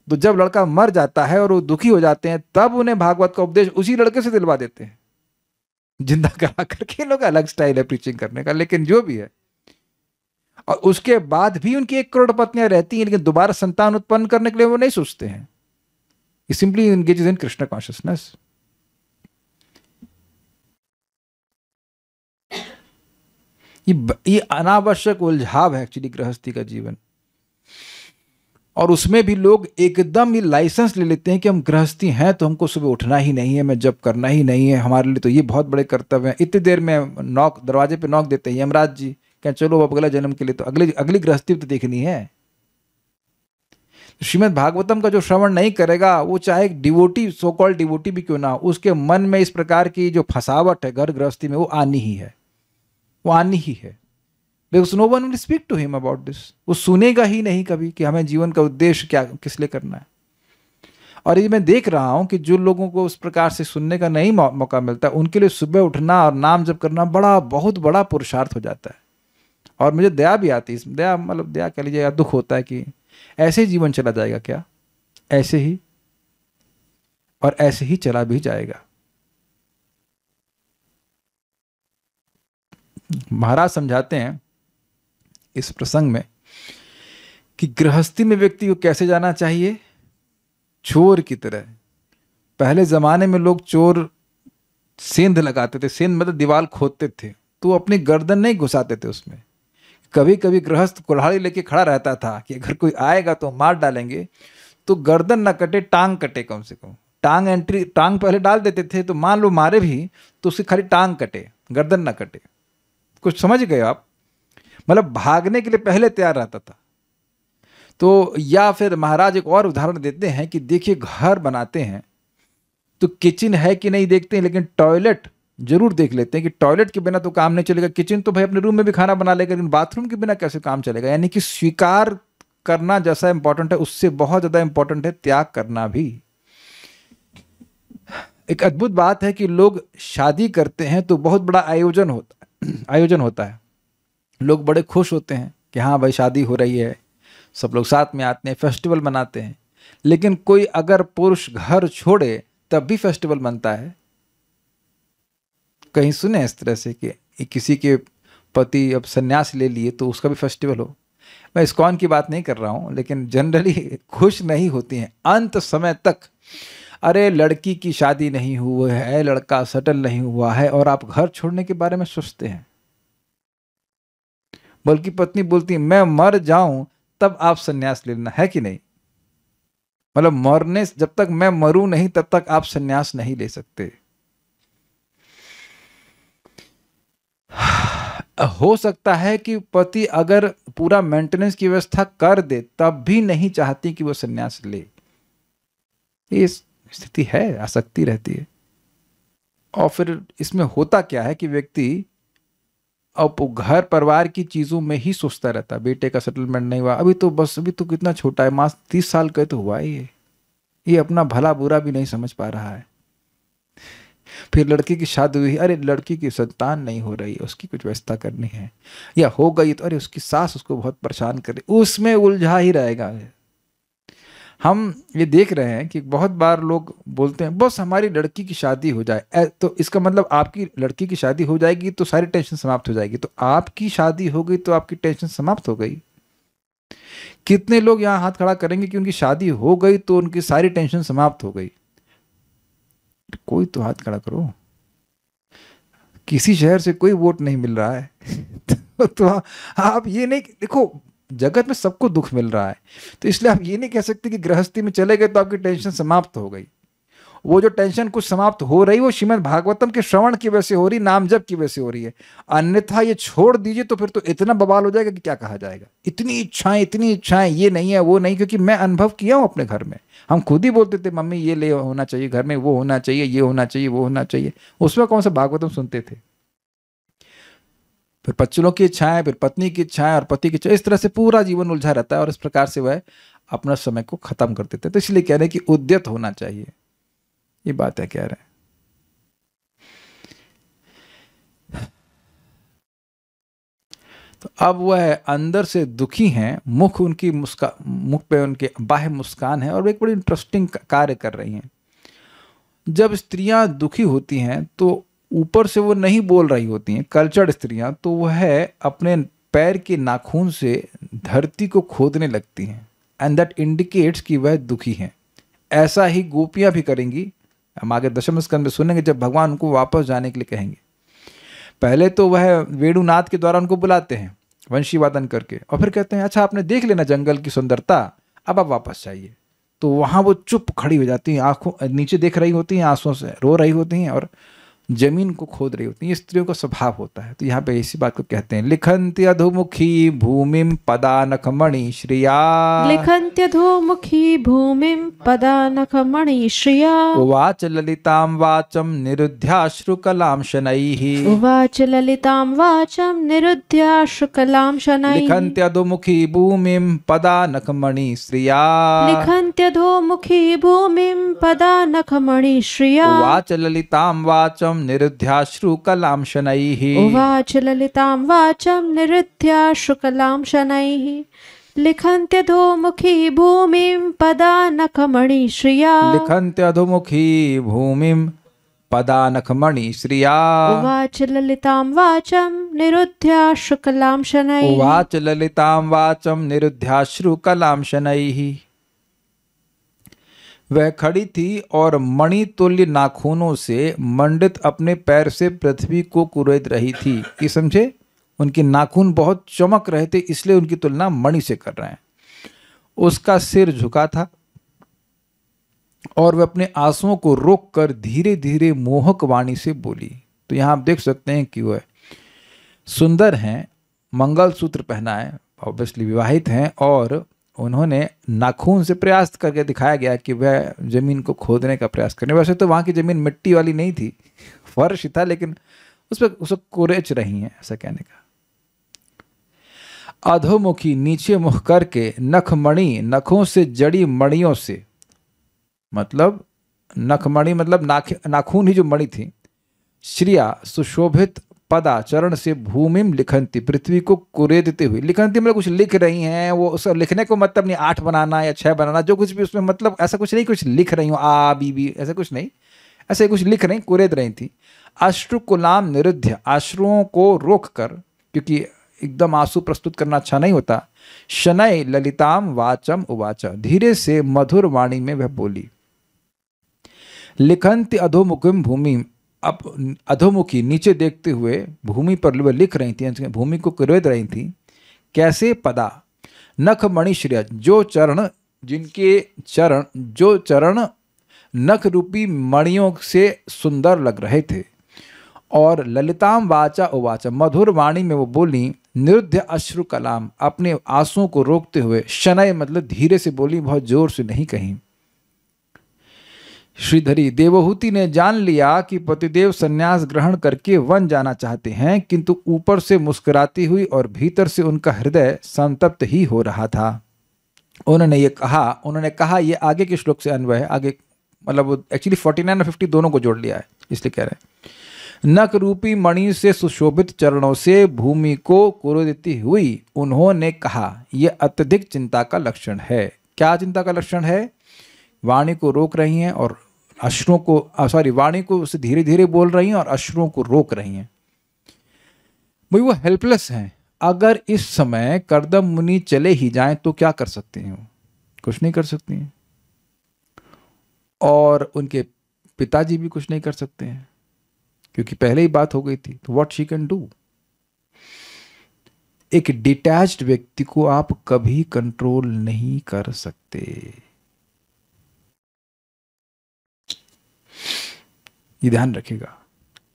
तो जब लड़का मर जाता है और वो दुखी हो जाते हैं, तब उन्हें भागवत का उपदेश उसी लड़के से दिलवा देते हैं, जिंदा करा करके। लोग अलग स्टाइल है प्रीचिंग करने का, लेकिन जो भी है। और उसके बाद भी उनकी 1 करोड़ पत्नियां रहती हैं, लेकिन दोबारा संतान उत्पन्न करने के लिए वो नहीं सोचते हैं। ये सिंपली एंगेजेस इन कृष्ण कॉन्शियसनेस। ये अनावश्यक उलझाव है एक्चुअली गृहस्थी का जीवन। और उसमें भी लोग एकदम ये लाइसेंस ले लेते हैं कि हम गृहस्थी हैं तो हमको सुबह उठना ही नहीं है, मैं जब करना ही नहीं है, हमारे लिए तो ये बहुत बड़े कर्तव्य हैं। इतनी देर में नॉक, दरवाजे पे नॉक देते हैं यमराज जी, क्या चलो अब अगले जन्म के लिए तो अगली गृहस्थी तो देखनी है। श्रीमद् भागवतम का जो श्रवण नहीं करेगा, वो चाहे डिवोटी, सो कॉल्ड डिवोटी भी क्यों ना हो, उसके मन में इस प्रकार की जो फसावट है घर गृहस्थी में, वो आनी ही है, वो आनी ही है। Because no one will speak to him about this. वो सुनेगा ही नहीं कभी कि हमें जीवन का उद्देश्य क्या, किस लिए करना है। और ये मैं देख रहा हूं कि जो लोगों को उस प्रकार से सुनने का नहीं मौका मिलता, उनके लिए सुबह उठना और नाम जप करना बहुत बड़ा पुरुषार्थ हो जाता है। और मुझे दया भी आती है, दया मतलब दया कह लीजिए, दुख होता है कि ऐसे ही जीवन चला जाएगा क्या, ऐसे ही, और ऐसे ही चला भी जाएगा। महाराज समझाते हैं इस प्रसंग में कि गृहस्थी में व्यक्ति को कैसे जाना चाहिए, चोर की तरह। पहले जमाने में लोग चोर सेंध लगाते थे, सेंध मतलब दीवार खोदते थे, तो अपनी गर्दन नहीं घुसाते थे उसमें। कभी कभी गृहस्थ कुल्हाड़ी लेके खड़ा रहता था कि अगर कोई आएगा तो मार डालेंगे, तो गर्दन ना कटे, टांग कटे कम से कम। टांग पहले डाल देते थे, तो मान लो मारे भी तो उसकी खाली टांग कटे, गर्दन ना कटे। कुछ समझ गए आप? मतलब भागने के लिए पहले तैयार रहता था। तो या फिर महाराज एक और उदाहरण देते हैं कि देखिए, घर बनाते हैं तो किचन है कि नहीं देखते हैं, लेकिन टॉयलेट जरूर देख लेते हैं कि टॉयलेट के बिना तो काम नहीं चलेगा। किचन तो भाई अपने रूम में भी खाना बना लेगा, लेकिन बाथरूम के बिना कैसे काम चलेगा। यानी कि स्वीकार करना जैसा इंपॉर्टेंट है, उससे बहुत ज्यादा इंपॉर्टेंट है त्याग करना भी। एक अद्भुत बात है कि लोग शादी करते हैं तो बहुत बड़ा आयोजन होता है। लोग बड़े खुश होते हैं कि हाँ भाई शादी हो रही है, सब लोग साथ में आते हैं, फेस्टिवल मनाते हैं। लेकिन कोई अगर पुरुष घर छोड़े तब भी फेस्टिवल मनता है। कहीं सुने इस तरह से कि किसी के पति अब सन्यास ले लिए तो उसका भी फेस्टिवल हो। मैं इस्कॉन की बात नहीं कर रहा हूँ, लेकिन जनरली खुश नहीं होती हैं अंत समय तक। अरे लड़की की शादी नहीं हुई है, लड़का सेटल नहीं हुआ है, और आप घर छोड़ने के बारे में सोचते हैं। बल्कि पत्नी बोलती है मैं मर जाऊं तब आप सन्यास ले लेना, है कि नहीं? मतलब मरने, जब तक मैं मरूं नहीं तब तक आप सन्यास नहीं ले सकते। हो सकता है कि पति अगर पूरा मेंटेनेंस की व्यवस्था कर दे तब भी नहीं चाहती कि वो सन्यास ले। ये स्थिति है, आसक्ति रहती है। और फिर इसमें होता क्या है कि व्यक्ति अब घर परिवार की चीजों में ही सोचता रहता है। बेटे का सेटलमेंट नहीं हुआ, अभी तो कितना छोटा है, मास 30 साल का तो हुआ ही है, ये अपना भला बुरा भी नहीं समझ पा रहा है। फिर लड़की की शादी हुई, अरे लड़की की संतान नहीं हो रही, उसकी कुछ व्यवस्था करनी है, या हो गई तो अरे उसकी सास उसको बहुत परेशान कर रही, उसमें उलझा ही रहेगा। हम ये देख रहे हैं कि बहुत बार लोग बोलते हैं बस हमारी लड़की की शादी हो जाए, तो इसका मतलब आपकी लड़की की शादी हो जाएगी तो सारी टेंशन समाप्त हो जाएगी। तो आपकी शादी हो गई तो आपकी टेंशन समाप्त हो गई। कितने लोग यहाँ हाथ खड़ा करेंगे कि उनकी शादी हो गई तो उनकी सारी टेंशन समाप्त हो गई? कोई तो हाथ खड़ा करो। किसी शहर से कोई वोट नहीं मिल रहा है तो आप ये नहीं, देखो जगत में सबको दुख मिल रहा है, तो इसलिए आप ये नहीं कह सकते कि गृहस्थी में चले गए तो आपकी टेंशन समाप्त हो गई। वो जो टेंशन कुछ समाप्त हो रही, वो श्रीमद् भागवतम के श्रवण की वजह से हो रही, नाम जप की वजह से हो रही है। अन्यथा ये छोड़ दीजिए तो फिर तो इतना बवाल हो जाएगा कि क्या कहा जाएगा। इतनी इच्छाएं, ये नहीं है वो नहीं, क्योंकि मैं अनुभव किया हूं अपने घर में। हम खुद ही बोलते थे मम्मी ये ले होना चाहिए घर में, वो होना चाहिए, ये होना चाहिए, वो होना चाहिए। उसमें कौन सा भागवतम सुनते थे? फिर बच्चों की इच्छाएं, फिर पत्नी की इच्छाएं और पति की इच्छा, इस तरह से पूरा जीवन उलझा रहता है और इस प्रकार से वह अपना समय को खत्म कर देते हैं। तो इसलिए कह रहे हैं कि उद्यत होना चाहिए, ये बात है कह रहे हैं। तो अब वह अंदर से दुखी हैं, मुख पे उनके बाह्य मुस्कान है और एक बड़ी इंटरेस्टिंग कार्य कर रही हैं। जब स्त्रियां दुखी होती हैं तो ऊपर से वो नहीं बोल रही होती हैं, कल्चर्ड स्त्रियां, तो वह अपने पैर के नाखून से धरती को खोदने लगती हैं, एंड दैट इंडिकेट्स कि वह दुखी हैं। ऐसा ही गोपियां भी करेंगी। हम आगे दशम स्कंद में सुनेंगे जब भगवान उनको वापस जाने के लिए कहेंगे। पहले तो वह वेणुनाद के द्वारा उनको बुलाते हैं वंशी वादन करके, और फिर कहते हैं अच्छा आपने देख लेना जंगल की सुंदरता, अब आप वापस जाइए। तो वहाँ वो चुप खड़ी हो जाती हैं, आंखों नीचे देख रही होती हैं, आंसुओं से रो रही होती हैं और जमीन को खोद रही होती हैं। ये स्त्रियों का स्वभाव होता है। तो यहाँ पे इसी बात को कहते हैं, लिखन्ति अधोमुखी भूमिम पदानखमणि श्रिया। लिखन्त्यधोमुखी भूमिं पदानखमणि श्रिया। उवाच ललितां वाचं निरुध्याश्रुकलां शनैः। उवाच ललितां वाचं निरुध्याश्रुकलां शनैः। लिखन्त्यधोमुखी भूमिं पदानखमणि श्रिया। लिखन्त्यधोमुखी भूमिं पदानखमणि श्रिया। उवाच ललितां वाचं निरुध्याश्रुकलां शनैः। उवाच ललितां वाचं निरुध्याश्रुकलां शनैः। लिखन्त्यधोमुखी भूमिं पदानखमणि श्रिया। लिखन्त्यधोमुखी भूमिं पदानखमणि श्रिया। उवाच ललितां वाचं निरुध्याश्रुकलां शनैः। उवाच ललितां वाचं निरुध्याश्रुकलां शनैः। वह खड़ी थी और मणितुल्य नाखूनों से मंडित अपने पैर से पृथ्वी को कुरेद रही थी। ये समझे, उनके नाखून बहुत चमक रहे थे, इसलिए उनकी तुलना मणि से कर रहे हैं। उसका सिर झुका था और वह अपने आंसुओं को रोककर धीरे धीरे मोहक वाणी से बोली। तो यहाँ आप देख सकते हैं कि वह सुंदर हैं, मंगलसूत्र पहना है, ऑब्वियसली विवाहित हैं, और उन्होंने नाखून से प्रयास करके दिखाया गया कि वह जमीन को खोदने का प्रयास करें। वैसे तो वहाँ की जमीन मिट्टी वाली नहीं थी, फर्श था, लेकिन उस पर उसे कुरेच रही हैं, ऐसा कहने का। अधोमुखी नीचे मुख करके, नखमणि नखों से जड़ी मणियों से, मतलब नखमणि मतलब नाखून ही जो मणि थी, श्रिया सुशोभित पदा चरण से भूमिम लिखंती पृथ्वी को कुरेदते हुए। लिखंती मतलब कुछ लिख रही हैं, वो उस लिखने को मतलब नहीं 8 बनाना या 6 बनाना, जो कुछ भी उसमें मतलब ऐसा कुछ नहीं, कुछ लिख रही हूँ आ बी बी ऐसा कुछ नहीं, ऐसे कुछ लिख रही, कुरेद रही थी। अश्रुकुलाम निरुद्ध, आश्रुओं को रोक कर, क्योंकि एकदम आंसू प्रस्तुत करना अच्छा नहीं होता। शनय ललिताम वाचम उवाचा, धीरे से मधुर वाणी में वह बोली। लिखंति अधोमुखिम भूमि, अब अधोमुखी नीचे देखते हुए भूमि पर वह लिख रही थी, भूमि को कुरेद रही थी। कैसे? पदा नख मणि श्रेय, जो चरण, जिनके चरण, जो चरण नख रूपी मणियों से सुंदर लग रहे थे। और ललिताम वाचा उवाचा, मधुर वाणी में वो बोली। निरुद्ध अश्रु कलाम, अपने आंसुओं को रोकते हुए। शनय मतलब धीरे से बोली, बहुत जोर से नहीं कहीं। श्रीधरी, देवहूति ने जान लिया कि पतिदेव संन्यास ग्रहण करके वन जाना चाहते हैं, किंतु ऊपर से मुस्कुराती हुई और भीतर से उनका हृदय संतप्त ही हो रहा था। उन्होंने कहा, ये आगे के श्लोक से अन्वय है, आगे मतलब एक्चुअली 49 और 50 दोनों को जोड़ लिया है, इसलिए कह रहे हैं। नख रूपी मणि से सुशोभित चरणों से भूमि को कुरेदती हुई उन्होंने कहा, यह अत्यधिक चिंता का लक्षण है। क्या चिंता का लक्षण है? वाणी को रोक रही हैं और अश्रुओं को वाणी को उसे धीरे धीरे बोल रही हैं और अश्रुओं को रोक रही हैं। भाई वो हेल्पलेस हैं। अगर इस समय कर्दम मुनि चले ही जाएं तो क्या कर सकते हैं? कुछ नहीं कर सकती हैं। और उनके पिताजी भी कुछ नहीं कर सकते हैं, क्योंकि पहले ही बात हो गई थी। तो व्हाट शी कैन डू? एक डिटैच्ड व्यक्ति को आप कभी कंट्रोल नहीं कर सकते। ये ध्यान रखिएगा।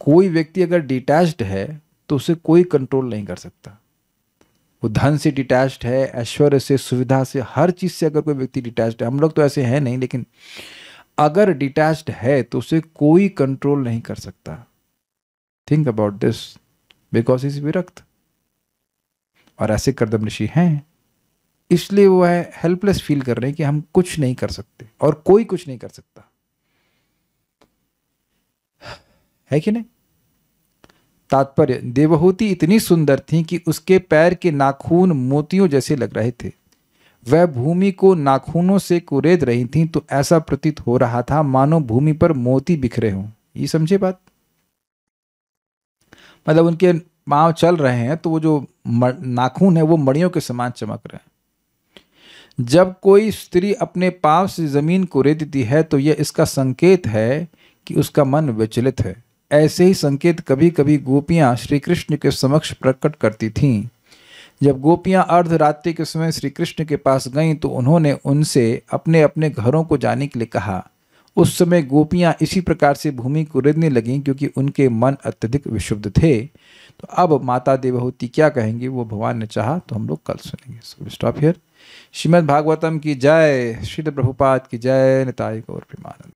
कोई व्यक्ति अगर डिटैच्ड है तो उसे कोई कंट्रोल नहीं कर सकता। वो धन से डिटैच्ड है, ऐश्वर्य से, सुविधा से, हर चीज से अगर कोई व्यक्ति डिटैच्ड है, हम लोग तो ऐसे हैं नहीं, लेकिन अगर डिटैच्ड है तो उसे कोई कंट्रोल नहीं कर सकता। Think about this, because is विरक्त। और ऐसे कर्दम ऋषि हैं, इसलिए वो है हेल्पलेस फील कर रहे हैं कि हम कुछ नहीं कर सकते और कोई कुछ नहीं कर सकता, है कि नहीं? तात्पर्य, देवहूति इतनी सुंदर थी कि उसके पैर के नाखून मोतियों जैसे लग रहे थे। वह भूमि को नाखूनों से कुरेद रही थीं, तो ऐसा प्रतीत हो रहा था मानो भूमि पर मोती बिखरे हों। ये समझे बात? मतलब उनके पांव चल रहे हैं तो वो जो नाखून है वो मणियों के समान चमक रहे हैं। जब कोई स्त्री अपने पांव से जमीन कुरेदती है तो यह इसका संकेत है कि उसका मन विचलित है। ऐसे ही संकेत कभी कभी गोपियां श्री कृष्ण के समक्ष प्रकट करती थीं। जब गोपियां अर्धरात्रि के समय श्री कृष्ण के पास गईं तो उन्होंने उनसे अपने अपने घरों को जाने के लिए कहा। उस समय गोपियां इसी प्रकार से भूमि को रेंदने लगीं क्योंकि उनके मन अत्यधिक विशुद्ध थे। तो अब माता देवहूति क्या कहेंगी वो भगवान ने चाहा तो हम लोग कल सुनेंगे। So stop here. Shrimad Bhagavatam की जय, श्रील प्रभुपाद की जय, निताई गौर प्रेमानंद।